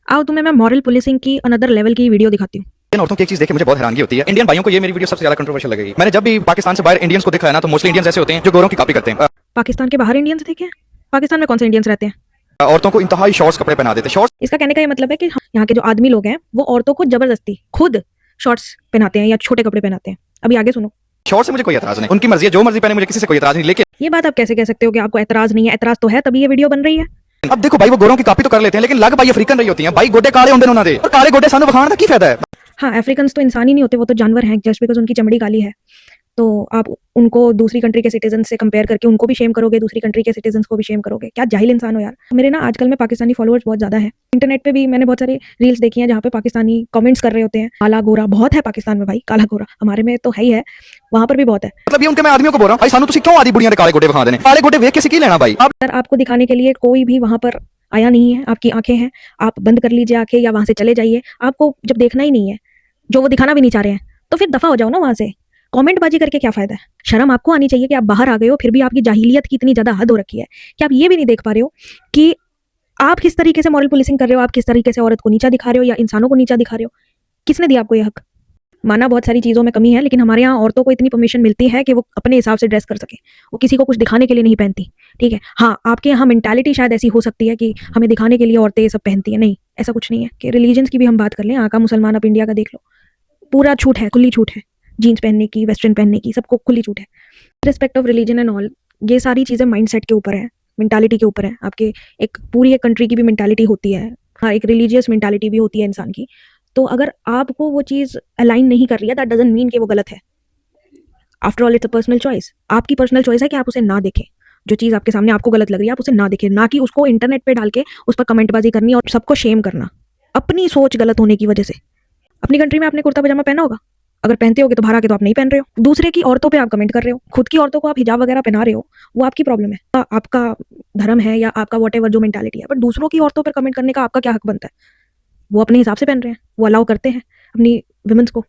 आओ तुम्हें मैं मॉरल पुलिसिंग की अनदर लेवल की वीडियो दिखाती हूँ। इंडियन औरतों की एक चीज देख के मुझे बहुत हैरानगी होती है। इंडियन भाइयों को ये मेरी वीडियो सबसे ज्यादा कंट्रोवर्शियल लगेगी। मैंने जब भी पाकिस्तान से बाहर इंडियंस को देखा है ना, तो मोस्टली इंडियंस ऐसे होते हैं जो गोरों की कॉपी करते हैं। पाकिस्तान के बाहर इंडियंस देखे हैं? पाकिस्तान में कौन से इंडियंस रहते हैं? औरतों को इंतहाई शॉर्ट्स कपड़े पहना देते हैं। शॉर्ट्स इसका कहने का ये मतलब है कि यहाँ के जो आदमी लोग हैं वो औरतों को जबरदस्ती खुद शॉर्ट्स पहनाते हैं या छोटे कपड़े पहनाते हैं। अभी आगे सुनो। शॉर्ट्स से मुझे कोई एतराज नहीं, उनकी मर्जी है, जो मर्जी पहने, मुझे किसी से कोई एतराज नहीं। लेकिन ये बात आप कैसे कह सकते हो कि आपको एतराज नहीं है? एतराज तो है, तभी ये वीडियो बन रही है। अब देखो भाई, वो गोरों की कॉपी तो कर लेते हैं, लेकिन लग भाई अफ्रीकन रही होती हैं। भाई गोडे काले होंगे उन्होंने, और काले गोडे सानू वखाण दा की फायदा है? हाँ, अफ्रीकन्स तो इंसान ही नहीं होते, वो तो जानवर हैं। जस्ट बिकॉज उनकी चमड़ी काली है तो आप उनको दूसरी कंट्री के सिटीजन से कंपेयर करके उनको भी शेम करोगे, दूसरी कंट्री के सिटीजन को भी शेम करोगे। क्या जाहिल इंसान हो यार। मेरे ना आजकल में पाकिस्तानी फॉलोअर्स बहुत ज़्यादा हैं। इंटरनेट पे भी मैंने बहुत सारी रील्स देखी हैं जहाँ पे पाकिस्तानी कमेंट्स कर रहे होते हैं। काला गोरा बहुत है पाकिस्तान में भाई, काला गोरा हमारे में तो है ही है, वहाँ पर भी बहुत है। मतलब ये उनके मैं आदमियों को बोल रहा हूँ, भाई सानू तुसी क्यों आदि बुढ़ियां दे काले गोडे वखा देने? काले गोडे वेख के सी की लेना भाई? आप सर, आपको दिखाने के लिए कोई भी वहाँ पर आया नहीं है। आपकी आंखें हैं, आप बंद कर लीजिए आंखें या वहाँ से चले जाइए। आपको जब देखना ही नहीं है, जो वो दिखाना भी नहीं चाह रहे हैं, तो फिर दफा हो जाओ ना वहाँ से। कमेंटबाजी करके क्या फायदा है? शर्म आपको आनी चाहिए कि आप बाहर आ गए हो, फिर भी आपकी जाहिलियत की इतनी ज्यादा हद हो रखी है कि आप ये भी नहीं देख पा रहे हो कि आप किस तरीके से मॉरल पुलिसिंग कर रहे हो। आप किस तरीके से औरत को नीचा दिखा रहे हो या इंसानों को नीचा दिखा रहे हो। किसने दिया आपको ये हक? माना बहुत सारी चीज़ों में कमी है, लेकिन हमारे यहाँ औरतों को इतनी परमिशन मिलती है कि वो अपने हिसाब से ड्रेस कर सके। वो किसी को कुछ दिखाने के लिए नहीं पहनती, ठीक है। हाँ, आपके यहाँ मेंटालिटी शायद ऐसी हो सकती है कि हमें दिखाने के लिए औरतें ये सब पहनती हैं। नहीं, ऐसा कुछ नहीं है। कि रिलीजन्स की भी हम बात कर लें, आका मुसलमान, आप इंडिया का देख लो, पूरा छूट है, खुली छूट है। जीन्स पहनने की, वेस्टर्न पहनने की, सबको खुली छूट है। Respect of religion and all, ये सारी चीज़ें माइंडसेट के ऊपर है, मेंटालिटी के ऊपर है। आपके एक पूरी एक कंट्री की भी मेंटालिटी होती है, हाँ, एक रिलीजियस मेंटालिटी भी होती है इंसान की। तो अगर आपको वो चीज़ अलाइन नहीं कर रही है, दैट डजंट मीन कि वो गलत है। After all it's a personal choice. आपकी पर्सनल चॉइस है कि आप उसे ना देखें। जो चीज़ आपके सामने आपको गलत लग रही है, आप उसे ना देखें, ना कि उसको इंटरनेट पे डाल के उस पर कमेंटबाजी करनी और सबको शेम करना अपनी सोच गलत होने की वजह से। अपनी कंट्री में आपने कुर्ता पजामा पहना होगा, अगर पहनते होगे तो बाहर आके तो आप नहीं पहन रहे हो। दूसरे की औरतों पे आप कमेंट कर रहे हो, खुद की औरतों को आप हिजाब वगैरह पहना रहे हो, वो आपकी प्रॉब्लम है, आपका धर्म है या आपका वॉटेवर जो मेंटालिटी है। पर दूसरों की औरतों पर कमेंट करने का आपका क्या हक बनता है? वो अपने हिसाब से पहन रहे हैं, वो अलाउ करते हैं अपनी विमेंस को,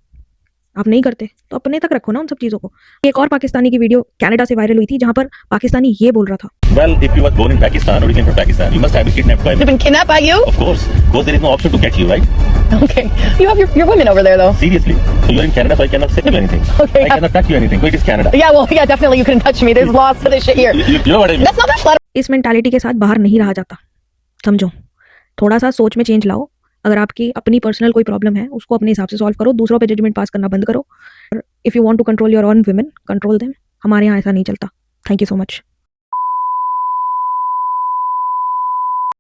आप नहीं करते, तो अपने तक रखो ना उन सब चीज़ों को। एक और पाकिस्तानी की वीडियो कनाडा से वायरल हुई थी जहाँ पर पाकिस्तानी ये बोल रहा था। Well, if you were born in Pakistan or you came from Pakistan, you must have been kidnapped by You've been kidnapped by you? Of course, because there is no option to get you, right? Okay. You have your women over there, though. Seriously. So you're in Canada, so I cannot say you anything. Okay. I cannot touch you anything. But it is Canada. Yeah, well, yeah, definitely you couldn't touch me. There's laws for this shit here. You know what I mean? That's not that flattering. इस mentality के साथ बाहर नहीं रहा जाता, समझो। थोड़ा सा सोच में चेंज लाओ। अगर आपकी अपनी पर्सनल कोई प्रॉब्लम है, उसको अपने हिसाब से सॉल्व करो, दूसरों पे जजमेंट पास करना बंद करो। If you want to control your own women, control them. हमारे यहाँ ऐसा नहीं चलता। Thank you so much.